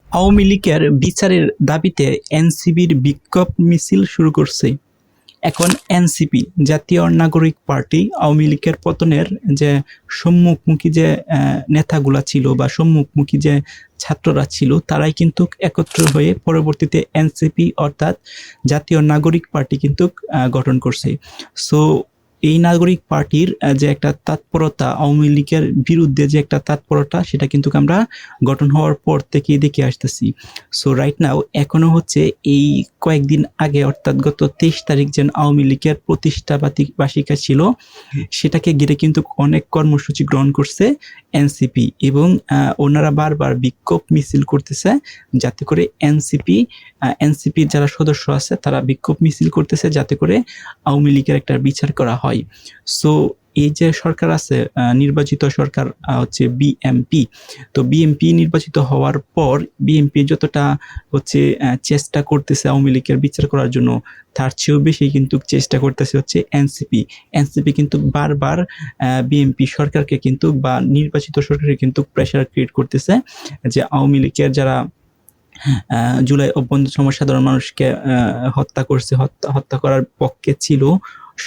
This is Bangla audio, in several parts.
আওয়ামী লীগের বিচারের দাবিতে এনসিপির বিক্ষোভ মিছিল শুরু করছে। এখন এনসিপি জাতীয় নাগরিক পার্টি আওয়ামী লীগের পতনের যে সম্মুখমুখী যে নেতাগুলা ছিল বা সম্মুখমুখী যে ছাত্ররা ছিল তারাই কিন্তু একত্র হয়ে পরবর্তীতে এনসিপি অর্থাৎ জাতীয় নাগরিক পার্টি কিন্তু গঠন করছে। সো এই নাগরিক পার্টির যে একটা তৎপরতা, আওয়ামী লীগের বিরুদ্ধে যে একটা তৎপরতা, সেটা কিন্তু আমরা গঠন হওয়ার পর থেকেই দেখে আসতেছি। সো রাইট নাও এখনো হচ্ছে এই কয়েকদিন আগে অর্থাৎ গত 23 তারিখ যে আওয়ামী লীগের প্রতিষ্ঠা বার্ষিকী ছিল, সেটাকে ঘিরে কিন্তু অনেক কর্মসূচি গ্রহণ করছে এনসিপি এবং ওনারা বারবার বিক্ষোভ মিছিল করতেছে যাতে করে এনসিপির যারা সদস্য আছে তারা বিক্ষোভ মিছিল করতেছে যাতে করে আওয়ামী লীগের একটা বিচার করা হয়। সো এই যে সরকার আছে, নির্বাচিত সরকার হচ্ছে বিএমপি। তো বিএমপি নির্বাচিত হওয়ার পর বিএমপি যতটা হচ্ছে চেষ্টা করতেছে আওয়ামী লীগের বিচার করার জন্য, তার চেয়েও বেশি কিন্তু চেষ্টা করতেছে হচ্ছে এনসিপি। এনসিপি কিন্তু বারবার বিএমপি সরকারকে কিন্তু বা নির্বাচিত সরকারকে কিন্তু প্রেশার ক্রিয়েট করতেছে যে আওয়ামী লীগের যারা জুলাই অভ্যন্তর সময় সাধারণ মানুষকে হত্যা করছে, হত্যা করার পক্ষে ছিল,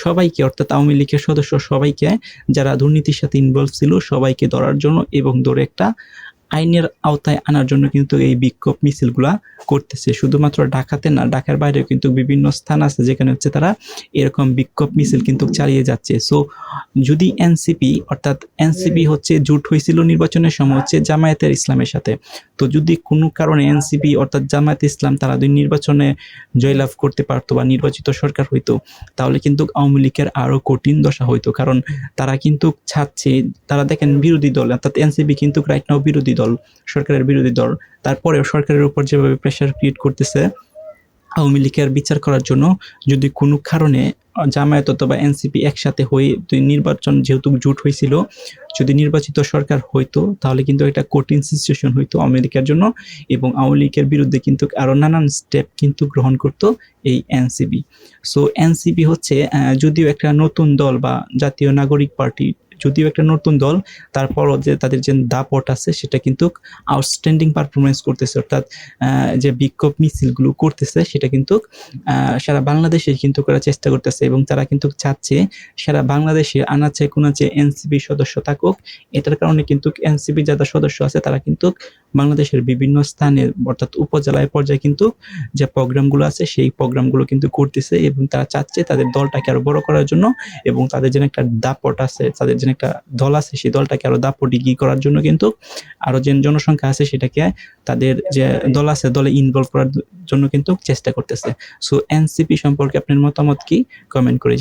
সবাইকে অর্থাৎ আওয়ামী লীগের সদস্য সবাইকে যারা দুর্নীতির সাথে ইনভলভ ছিল সবাইকে ধরার জন্য এবং ধরে একটা আইনের আওতায় আনার জন্য কিন্তু এই বিক্ষোভ মিছিলগুলা করতেছে। শুধুমাত্র ঢাকাতে না, ঢাকার বাইরেও কিন্তু বিভিন্ন স্থান আছে যেখানে হচ্ছে তারা এরকম বিক্ষোভ মিছিল কিন্তু চালিয়ে যাচ্ছে। সো যদি এনসিপি হচ্ছে জোট হয়েছিল নির্বাচনের সময় হচ্ছে জামায়াতের ইসলামের সাথে, তো যদি কোনো কারণে এনসিপি অর্থাৎ জামায়াতে ইসলাম তারা দুই নির্বাচনে জয়লাভ করতে পারতো বা নির্বাচিত সরকার হইতো, তাহলে কিন্তু আওয়ামী লীগের আরো কঠিন দশা হইতো। কারণ তারা কিন্তু চাচ্ছে, তারা দেখেন বিরোধী দল অর্থাৎ এনসিপি কিন্তু রাইট নাও বিরোধী দল, সরকারের বিরোধী দল, তারপরেও সরকারের উপর যেভাবে প্রেশার ক্রিয়েট করতেছে আওয়ামী লীগের বিচার করার জন্য, যদি কোনো কারণে জামায়াত অথবা এনসিপি একসাথে হয়ে নির্বাচন যেহেতু জোট হয়েছিল, যদি নির্বাচিত সরকার হইতো তাহলে কিন্তু একটা কঠিন সিচুয়েশন হইতো আওয়ামী লীগের জন্য এবং আওয়ামী লীগের বিরুদ্ধে কিন্তু আরো নানান স্টেপ কিন্তু গ্রহণ করতো এই এনসিপি। সো এনসিপি হচ্ছে যদিও একটা নতুন দল বা জাতীয় নাগরিক পার্টি যদিও একটা নতুন দল, তারপরও যে তাদের যে দাপট আছে সেটা কিন্তু আউটস্ট্যান্ডিং পারফরমেন্স করতেছে। অর্থাৎ যে বিক্ষোভ মিছিলগুলো করতেছে সেটা কিন্তু সারা বাংলাদেশে কিন্তু করার চেষ্টা করতেছে এবং তারা কিন্তু চাচ্ছে সারা বাংলাদেশে আনাচে কোনাচে এনসিপি সদস্য থাকুক। এটার কারণে কিন্তু এনসিপি যারা সদস্য আছে তারা কিন্তু বাংলাদেশের বিভিন্ন স্থানে অর্থাৎ উপজেলায় পর্যায়ে কিন্তু যে প্রোগ্রামগুলো আছে সেই প্রোগ্রামগুলো কিন্তু করতেছে এবং তারা চাচ্ছে তাদের দলটাকে আরো বড় করার জন্য এবং তাদের যেন একটা দাপট আছে, তাদের যেন একটা দল আছে সেই দলটাকে আরো দাপটিগি করার জন্য কিন্তু আরো যে জনসংখ্যা আছে সেটাকে তাদের যে দল আছে দলে ইনভলভ করার জন্য কিন্তু চেষ্টা করতেছে। সো এনসিপি সম্পর্কে আপনার মতামত কি? কমেন্ট করে জানান।